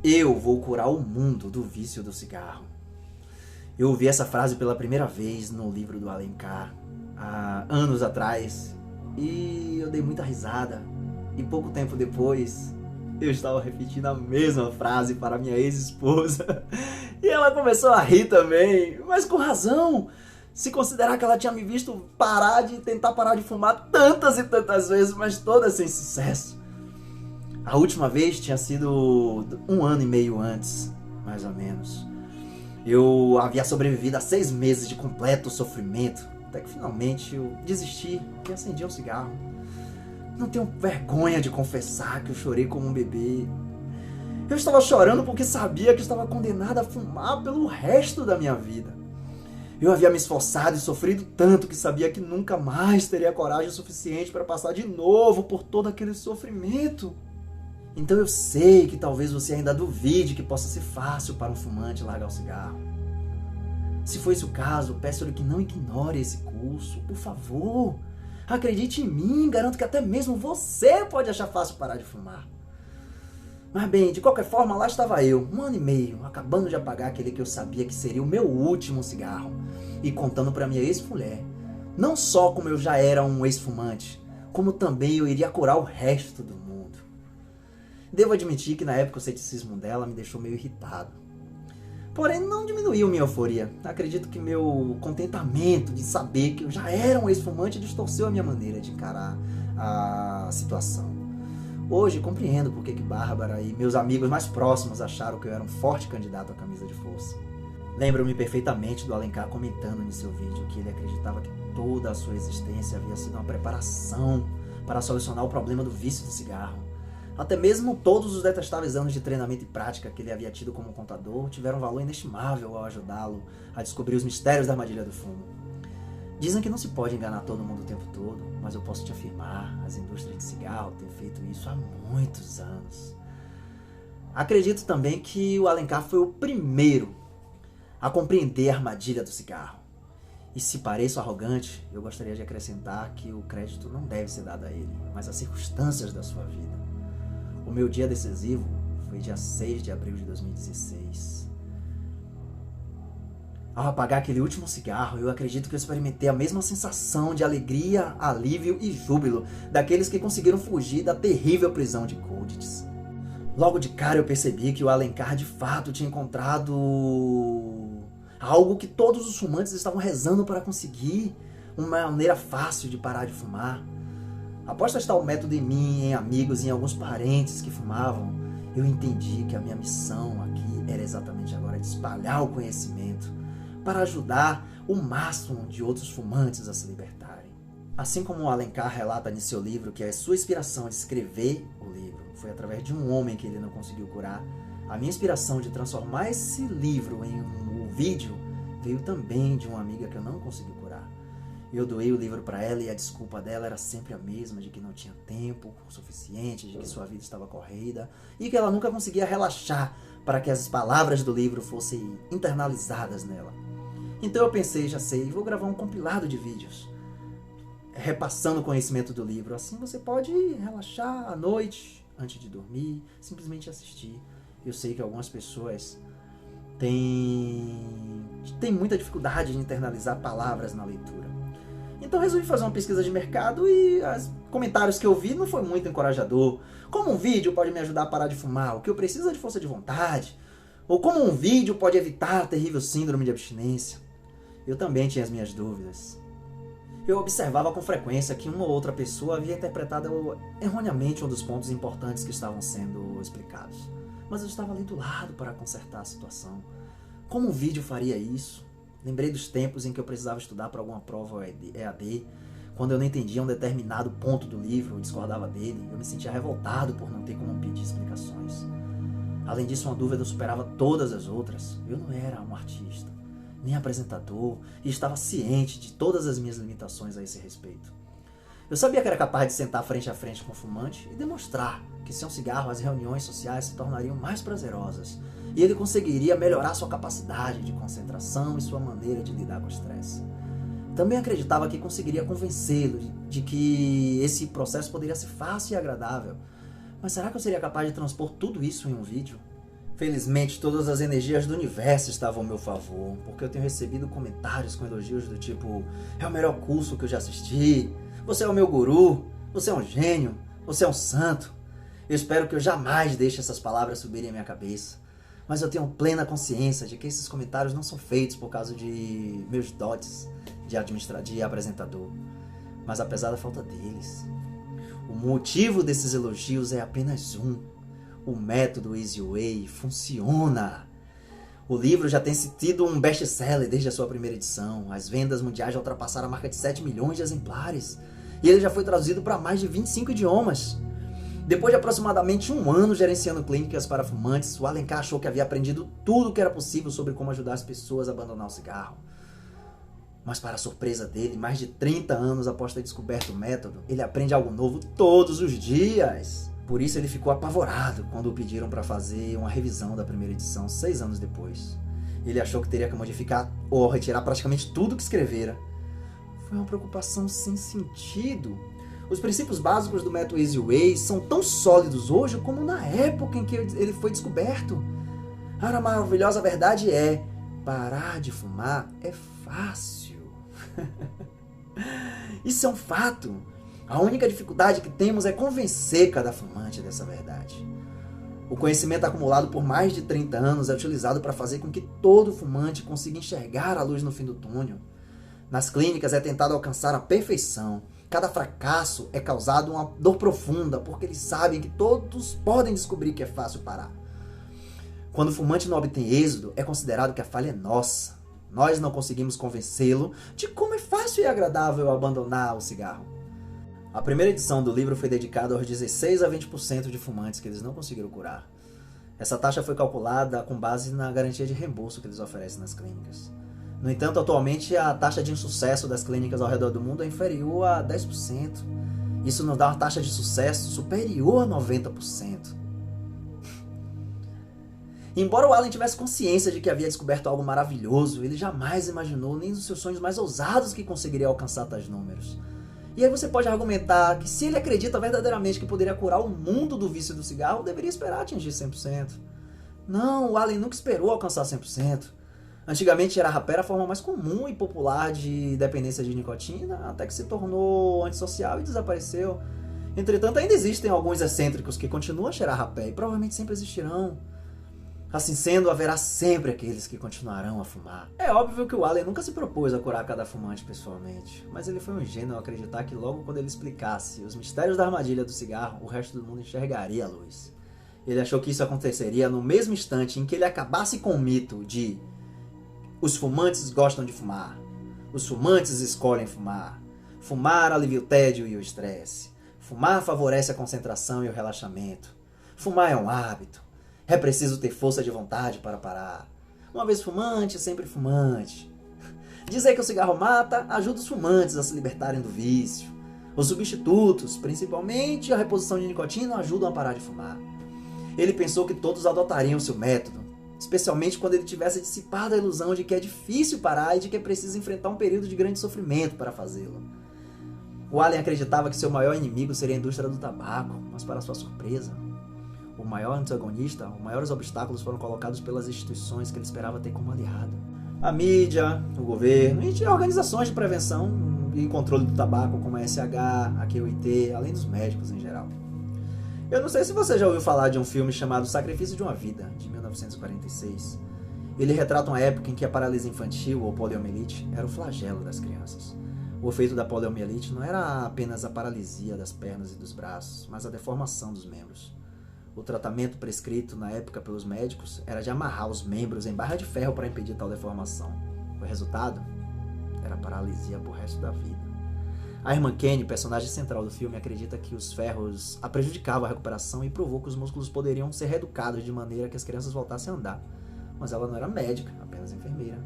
Eu vou curar o mundo do vício do cigarro. Eu ouvi essa frase pela primeira vez no livro do Alencar, há anos atrás, e eu dei muita risada. E pouco tempo depois, eu estava repetindo a mesma frase para minha ex-esposa. E ela começou a rir também, mas com razão. Se considerar que ela tinha me visto tentar parar de fumar tantas e tantas vezes, mas todas sem sucesso. A última vez tinha sido 1 ano e meio antes, mais ou menos. Eu havia sobrevivido a 6 meses de completo sofrimento, até que finalmente eu desisti e acendi um cigarro. Não tenho vergonha de confessar que eu chorei como um bebê. Eu estava chorando porque sabia que estava condenado a fumar pelo resto da minha vida. Eu havia me esforçado e sofrido tanto que sabia que nunca mais teria coragem suficiente para passar de novo por todo aquele sofrimento. Então eu sei que talvez você ainda duvide que possa ser fácil para um fumante largar o cigarro. Se for esse o caso, peço-lhe que não ignore esse curso, por favor. Acredite em mim, garanto que até mesmo você pode achar fácil parar de fumar. Mas bem, de qualquer forma, lá estava eu, 1 ano e meio, acabando de apagar aquele que eu sabia que seria o meu último cigarro. E contando para minha ex-mulher, não só como eu já era um ex-fumante, como também eu iria curar o resto do mundo. Devo admitir que na época o ceticismo dela me deixou meio irritado. Porém, não diminuiu minha euforia. Acredito que meu contentamento de saber que eu já era um ex-fumante distorceu a minha maneira de encarar a situação. Hoje compreendo por que Bárbara e meus amigos mais próximos acharam que eu era um forte candidato à camisa de força. Lembro-me perfeitamente do Alencar comentando em seu vídeo que ele acreditava que toda a sua existência havia sido uma preparação para solucionar o problema do vício do cigarro. Até mesmo todos os detestáveis anos de treinamento e prática que ele havia tido como contador tiveram um valor inestimável ao ajudá-lo a descobrir os mistérios da armadilha do fumo. Dizem que não se pode enganar todo mundo o tempo todo, mas eu posso te afirmar, as indústrias de cigarro têm feito isso há muitos anos. Acredito também que o Alencar foi o primeiro a compreender a armadilha do cigarro. E se pareço arrogante, eu gostaria de acrescentar que o crédito não deve ser dado a ele, mas às circunstâncias da sua vida. O meu dia decisivo foi dia 6 de abril de 2016. Ao apagar aquele último cigarro, eu acredito que eu experimentei a mesma sensação de alegria, alívio e júbilo daqueles que conseguiram fugir da terrível prisão de Colditz. Logo de cara eu percebi que o Alencar de fato tinha encontrado algo que todos os fumantes estavam rezando para conseguir, uma maneira fácil de parar de fumar. Após testar o método em mim, em amigos e em alguns parentes que fumavam, eu entendi que a minha missão aqui era exatamente agora de espalhar o conhecimento para ajudar o máximo de outros fumantes a se libertarem. Assim como o Alencar relata em seu livro que a sua inspiração de escrever o livro foi através de um homem que ele não conseguiu curar, a minha inspiração de transformar esse livro em um vídeo veio também de uma amiga que eu não consegui curar. Eu doei o livro para ela e a desculpa dela era sempre a mesma, de que não tinha tempo suficiente, de que sua vida estava corrida e que ela nunca conseguia relaxar para que as palavras do livro fossem internalizadas nela. Então eu pensei, já sei, vou gravar um compilado de vídeos repassando o conhecimento do livro. Assim você pode relaxar à noite, antes de dormir, simplesmente assistir. Eu sei que algumas pessoas têm muita dificuldade de internalizar palavras na leitura. Então resolvi fazer uma pesquisa de mercado e os comentários que eu vi não foi muito encorajador. Como um vídeo pode me ajudar a parar de fumar? O que eu preciso é de força de vontade? Ou como um vídeo pode evitar a terrível síndrome de abstinência? Eu também tinha as minhas dúvidas. Eu observava com frequência que uma ou outra pessoa havia interpretado erroneamente um dos pontos importantes que estavam sendo explicados. Mas eu estava ali do lado para consertar a situação. Como um vídeo faria isso? Lembrei dos tempos em que eu precisava estudar para alguma prova EAD, quando eu não entendia um determinado ponto do livro, eu discordava dele, eu me sentia revoltado por não ter como pedir explicações. Além disso, uma dúvida superava todas as outras. Eu não era um artista, nem apresentador, e estava ciente de todas as minhas limitações a esse respeito. Eu sabia que era capaz de sentar frente a frente com o fumante e demonstrar que sem um cigarro as reuniões sociais se tornariam mais prazerosas e ele conseguiria melhorar sua capacidade de concentração e sua maneira de lidar com o estresse. Também acreditava que conseguiria convencê-lo de que esse processo poderia ser fácil e agradável. Mas será que eu seria capaz de transpor tudo isso em um vídeo? Felizmente, todas as energias do universo estavam ao meu favor, porque eu tenho recebido comentários com elogios do tipo: é o melhor curso que eu já assisti, você é o meu guru, você é um gênio, você é um santo. Eu espero que eu jamais deixe essas palavras subirem à minha cabeça, mas eu tenho plena consciência de que esses comentários não são feitos por causa de meus dotes de apresentador, mas apesar da falta deles. O motivo desses elogios é apenas um: o método Easy Way funciona. O livro já tem sido um best-seller desde a sua primeira edição. As vendas mundiais já ultrapassaram a marca de 7 milhões de exemplares. E ele já foi traduzido para mais de 25 idiomas. Depois de aproximadamente um ano gerenciando clínicas para fumantes, o Alencar achou que havia aprendido tudo o que era possível sobre como ajudar as pessoas a abandonar o cigarro. Mas, para a surpresa dele, mais de 30 anos após ter descoberto o método, ele aprende algo novo todos os dias. Por isso ele ficou apavorado quando o pediram para fazer uma revisão da primeira edição 6 anos depois. Ele achou que teria que modificar ou retirar praticamente tudo que escrevera. Foi uma preocupação sem sentido. Os princípios básicos do método Easy Way são tão sólidos hoje como na época em que ele foi descoberto. A maravilhosa verdade é: parar de fumar é fácil. Isso é um fato. A única dificuldade que temos é convencer cada fumante dessa verdade. O conhecimento acumulado por mais de 30 anos é utilizado para fazer com que todo fumante consiga enxergar a luz no fim do túnel. Nas clínicas é tentado alcançar a perfeição. Cada fracasso é causado uma dor profunda, porque eles sabem que todos podem descobrir que é fácil parar. Quando o fumante não obtém êxito, é considerado que a falha é nossa. Nós não conseguimos convencê-lo de como é fácil e agradável abandonar o cigarro. A primeira edição do livro foi dedicada aos 16 a 20% de fumantes que eles não conseguiram curar. Essa taxa foi calculada com base na garantia de reembolso que eles oferecem nas clínicas. No entanto, atualmente a taxa de insucesso das clínicas ao redor do mundo é inferior a 10%. Isso nos dá uma taxa de sucesso superior a 90%. Embora o Allen tivesse consciência de que havia descoberto algo maravilhoso, ele jamais imaginou nem nos seus sonhos mais ousados que conseguiria alcançar tais números. E aí você pode argumentar que se ele acredita verdadeiramente que poderia curar o mundo do vício do cigarro, deveria esperar atingir 100%. Não, o Allen nunca esperou alcançar 100%. Antigamente, cheirar rapé era a forma mais comum e popular de dependência de nicotina, até que se tornou antissocial e desapareceu. Entretanto, ainda existem alguns excêntricos que continuam a cheirar rapé e provavelmente sempre existirão. Assim sendo, haverá sempre aqueles que continuarão a fumar. É óbvio que o Allen nunca se propôs a curar cada fumante pessoalmente, mas ele foi um gênio ao acreditar que logo quando ele explicasse os mistérios da armadilha do cigarro, o resto do mundo enxergaria a luz. Ele achou que isso aconteceria no mesmo instante em que ele acabasse com o mito de: os fumantes gostam de fumar, os fumantes escolhem fumar, fumar alivia o tédio e o estresse, fumar favorece a concentração e o relaxamento, fumar é um hábito. É preciso ter força de vontade para parar. Uma vez fumante, sempre fumante. Dizer que o cigarro mata ajuda os fumantes a se libertarem do vício. Os substitutos, principalmente a reposição de nicotina, ajudam a parar de fumar. Ele pensou que todos adotariam seu método, especialmente quando ele tivesse dissipado a ilusão de que é difícil parar e de que é preciso enfrentar um período de grande sofrimento para fazê-lo. O Allen acreditava que seu maior inimigo seria a indústria do tabaco, mas para sua surpresa, o maior antagonista, os maiores obstáculos foram colocados pelas instituições que ele esperava ter como aliado. A mídia, o governo e organizações de prevenção e controle do tabaco como a SH, a QIT, além dos médicos em geral. Eu não sei se você já ouviu falar de um filme chamado Sacrifício de uma Vida, de 1946. Ele retrata uma época em que a paralisia infantil, ou poliomielite, era o flagelo das crianças. O efeito da poliomielite não era apenas a paralisia das pernas e dos braços, mas a deformação dos membros. O tratamento prescrito na época pelos médicos era de amarrar os membros em barra de ferro para impedir tal deformação. O resultado era paralisia pro resto da vida. A irmã Kenny, personagem central do filme, acredita que os ferros a prejudicavam a recuperação e provou que os músculos poderiam ser reeducados de maneira que as crianças voltassem a andar. Mas ela não era médica, apenas enfermeira.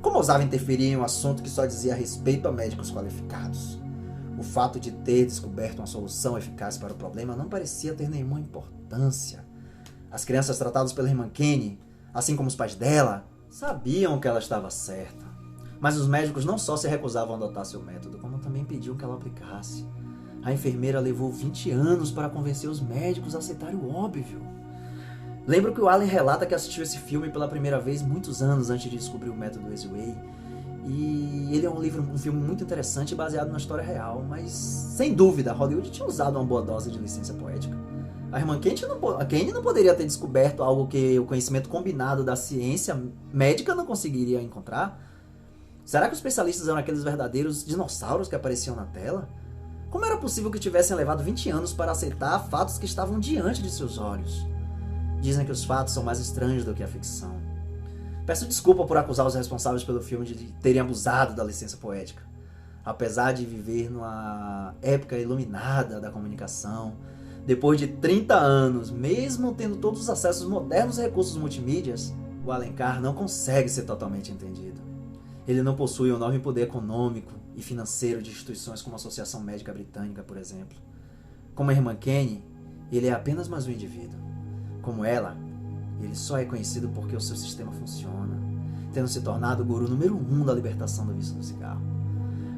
Como ousava interferir em um assunto que só dizia respeito a médicos qualificados? O fato de ter descoberto uma solução eficaz para o problema não parecia ter nenhuma importância. As crianças tratadas pela irmã Kenny, assim como os pais dela, sabiam que ela estava certa. Mas os médicos não só se recusavam a adotar seu método, como também pediam que ela aplicasse. A enfermeira levou 20 anos para convencer os médicos a aceitarem o óbvio. Lembro que o Alan relata que assistiu esse filme pela primeira vez muitos anos antes de descobrir o método Easy Way. E ele é um filme muito interessante baseado na história real, mas sem dúvida Hollywood tinha usado uma boa dose de licença poética. A irmã Kane não poderia ter descoberto algo que o conhecimento combinado da ciência médica não conseguiria encontrar. Será que os especialistas eram aqueles verdadeiros dinossauros que apareciam na tela? Como era possível que tivessem levado 20 anos para aceitar fatos que estavam diante de seus olhos? Dizem que os fatos são mais estranhos do que a ficção. Peço desculpa por acusar os responsáveis pelo filme de terem abusado da licença poética. Apesar de viver numa época iluminada da comunicação, depois de 30 anos, mesmo tendo todos os acessos modernos e recursos multimídias, o Alencar não consegue ser totalmente entendido. Ele não possui o enorme poder econômico e financeiro de instituições como a Associação Médica Britânica, por exemplo. Como a irmã Kane, ele é apenas mais um indivíduo. Como ela, ele só é conhecido porque o seu sistema funciona, tendo se tornado o guru número 1 da libertação do vício do cigarro.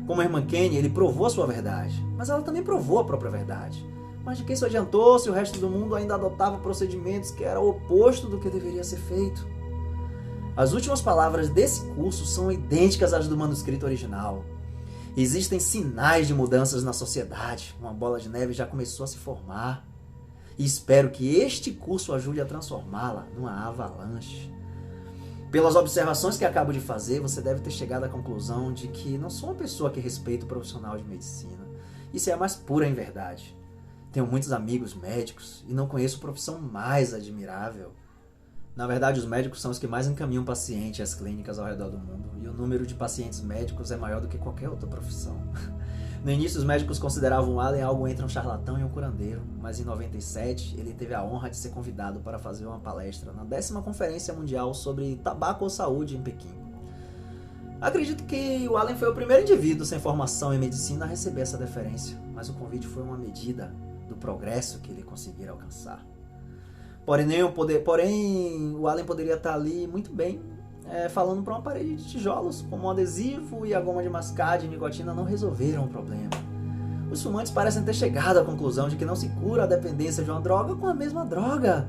Como a irmã Kane, ele provou a sua verdade, mas ela também provou a própria verdade. Mas de que isso adiantou se o resto do mundo ainda adotava procedimentos que eram o oposto do que deveria ser feito? As últimas palavras desse curso são idênticas às do manuscrito original. Existem sinais de mudanças na sociedade, uma bola de neve já começou a se formar. E espero que este curso ajude a transformá-la numa avalanche. Pelas observações que acabo de fazer, você deve ter chegado à conclusão de que não sou uma pessoa que respeita o profissional de medicina. Isso é a mais pura verdade. Tenho muitos amigos médicos e não conheço profissão mais admirável. Na verdade, os médicos são os que mais encaminham pacientes às clínicas ao redor do mundo, e o número de pacientes médicos é maior do que qualquer outra profissão. No início, os médicos consideravam o Allen algo entre um charlatão e um curandeiro, mas em 97 ele teve a honra de ser convidado para fazer uma palestra na 10ª Conferência Mundial sobre Tabaco ou Saúde em Pequim. Acredito que o Allen foi o primeiro indivíduo sem formação em medicina a receber essa deferência, mas o convite foi uma medida do progresso que ele conseguira alcançar. Porém, o Allen poderia estar ali muito bem, falando para uma parede de tijolos, como um adesivo e a goma de mascar de nicotina não resolveram o problema. Os fumantes parecem ter chegado à conclusão de que não se cura a dependência de uma droga com a mesma droga.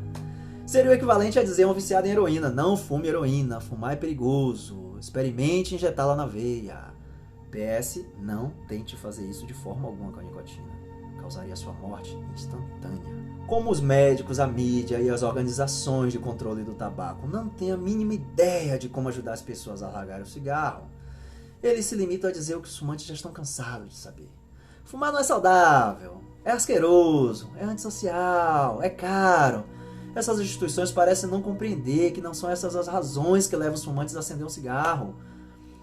Seria o equivalente a dizer a um viciado em heroína: não fume heroína, fumar é perigoso, experimente injetá-la na veia. PS, não tente fazer isso de forma alguma com a nicotina. Causaria sua morte instantânea. Como os médicos, a mídia e as organizações de controle do tabaco não têm a mínima ideia de como ajudar as pessoas a largar o cigarro, eles se limitam a dizer o que os fumantes já estão cansados de saber. Fumar não é saudável, é asqueroso, é antissocial, é caro. Essas instituições parecem não compreender que não são essas as razões que levam os fumantes a acender um cigarro.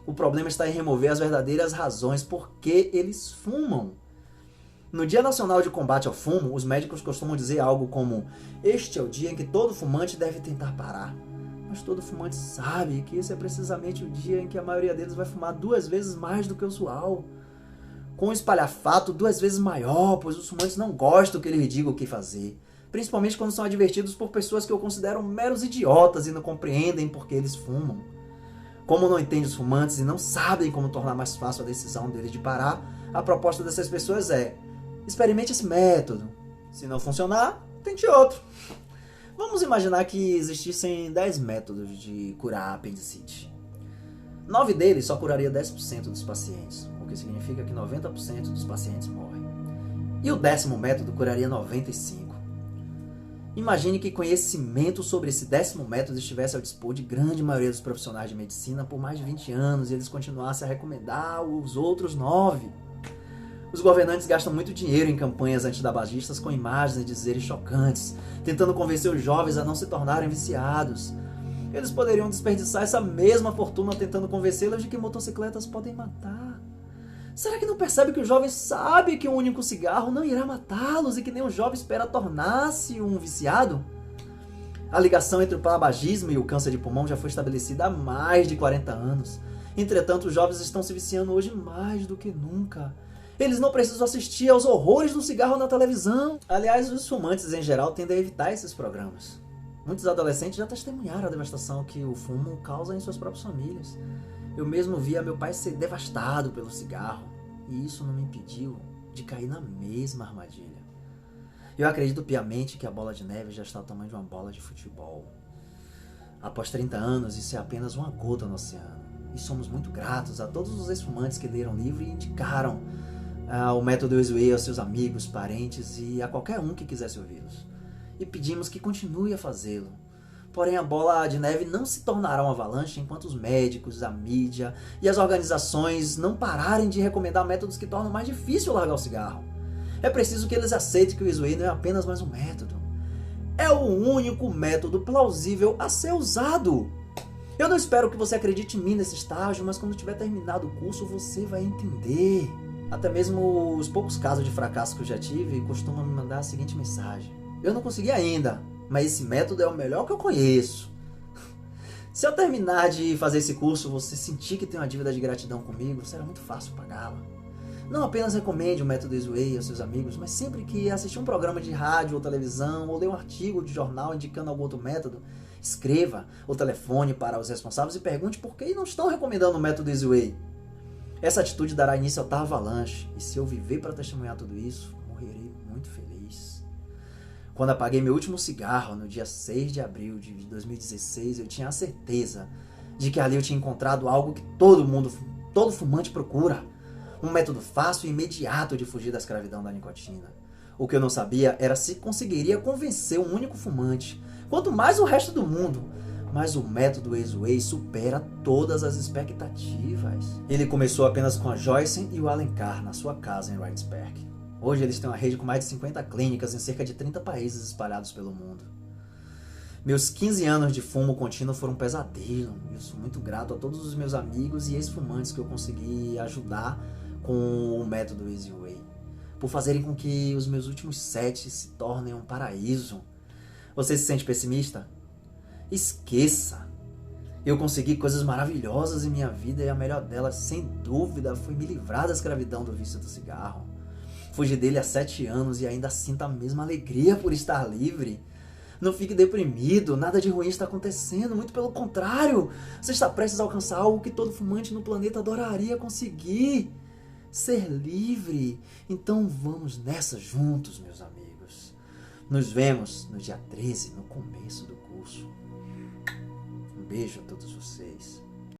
O problema está em remover as verdadeiras razões por que eles fumam. No Dia Nacional de Combate ao Fumo, os médicos costumam dizer algo como: este é o dia em que todo fumante deve tentar parar. Mas todo fumante sabe que esse é precisamente o dia em que a maioria deles vai fumar 2 vezes mais do que o usual. Com um espalhafato 2 vezes maior, pois os fumantes não gostam que eles digam o que fazer. Principalmente quando são advertidos por pessoas que eu considero meros idiotas e não compreendem por que eles fumam. Como não entendem os fumantes e não sabem como tornar mais fácil a decisão deles de parar, a proposta dessas pessoas é: experimente esse método. Se não funcionar, tente outro. Vamos imaginar que existissem 10 métodos de curar a apendicite. 9 deles só curaria 10% dos pacientes, o que significa que 90% dos pacientes morrem. E o 10º método curaria 95%. Imagine que conhecimento sobre esse 10º método estivesse ao dispor de grande maioria dos profissionais de medicina por mais de 20 anos e eles continuassem a recomendar os outros 9. Os governantes gastam muito dinheiro em campanhas antitabagistas com imagens e dizeres chocantes, tentando convencer os jovens a não se tornarem viciados. Eles poderiam desperdiçar essa mesma fortuna tentando convencê-los de que motocicletas podem matar. Será que não percebe que o jovem sabe que um único cigarro não irá matá-los e que nenhum jovem espera tornar-se um viciado? A ligação entre o tabagismo e o câncer de pulmão já foi estabelecida há mais de 40 anos. Entretanto, os jovens estão se viciando hoje mais do que nunca. Eles não precisam assistir aos horrores do cigarro na televisão. Aliás, os fumantes em geral tendem a evitar esses programas. Muitos adolescentes já testemunharam a devastação que o fumo causa em suas próprias famílias. Eu mesmo via meu pai ser devastado pelo cigarro, e isso não me impediu de cair na mesma armadilha. Eu acredito piamente que a bola de neve já está ao tamanho de uma bola de futebol. Após 30 anos, isso é apenas uma gota no oceano. E somos muito gratos a todos os ex-fumantes que leram o livro e indicaram o método Easy Way aos seus amigos, parentes e a qualquer um que quisesse ouvi-los. E pedimos que continue a fazê-lo. Porém, a bola de neve não se tornará uma avalanche enquanto os médicos, a mídia e as organizações não pararem de recomendar métodos que tornam mais difícil largar o cigarro. É preciso que eles aceitem que o Easy Way não é apenas mais um método. É o único método plausível a ser usado. Eu não espero que você acredite em mim nesse estágio, mas quando tiver terminado o curso você vai entender. Até mesmo os poucos casos de fracasso que eu já tive costumam me mandar a seguinte mensagem: eu não consegui ainda, mas esse método é o melhor que eu conheço. Se eu terminar de fazer esse curso, você sentir que tem uma dívida de gratidão comigo, será muito fácil pagá-la. Não apenas recomende o método Easy Way aos seus amigos, mas sempre que assistir um programa de rádio ou televisão, ou ler um artigo de jornal indicando algum outro método, escreva ou telefone para os responsáveis e pergunte por que não estão recomendando o método Easy Way. Essa atitude dará início ao tal avalanche, e se eu viver para testemunhar tudo isso, morrerei muito feliz. Quando apaguei meu último cigarro, no dia 6 de abril de 2016, eu tinha a certeza de que ali eu tinha encontrado algo que todo fumante procura. Um método fácil e imediato de fugir da escravidão da nicotina. O que eu não sabia era se conseguiria convencer um único fumante, quanto mais o resto do mundo. Mas o método Easy Way supera todas as expectativas. Ele começou apenas com a Joyce e o Alencar na sua casa em Rhinespark. Hoje eles têm uma rede com mais de 50 clínicas em cerca de 30 países espalhados pelo mundo. Meus 15 anos de fumo contínuo foram um pesadelo. Eu sou muito grato a todos os meus amigos e ex-fumantes que eu consegui ajudar com o método Easy Way, por fazerem com que os meus últimos 7 se tornem um paraíso. Você se sente pessimista? Esqueça! Eu consegui coisas maravilhosas em minha vida e a melhor delas, sem dúvida, foi me livrar da escravidão do vício do cigarro. Fugi dele há 7 anos e ainda sinto a mesma alegria por estar livre. Não fique deprimido, nada de ruim está acontecendo, muito pelo contrário. Você está prestes a alcançar algo que todo fumante no planeta adoraria conseguir. Ser livre. Então vamos nessa juntos, meus amigos. Nos vemos no dia 13, no começo do curso. Um beijo a todos vocês.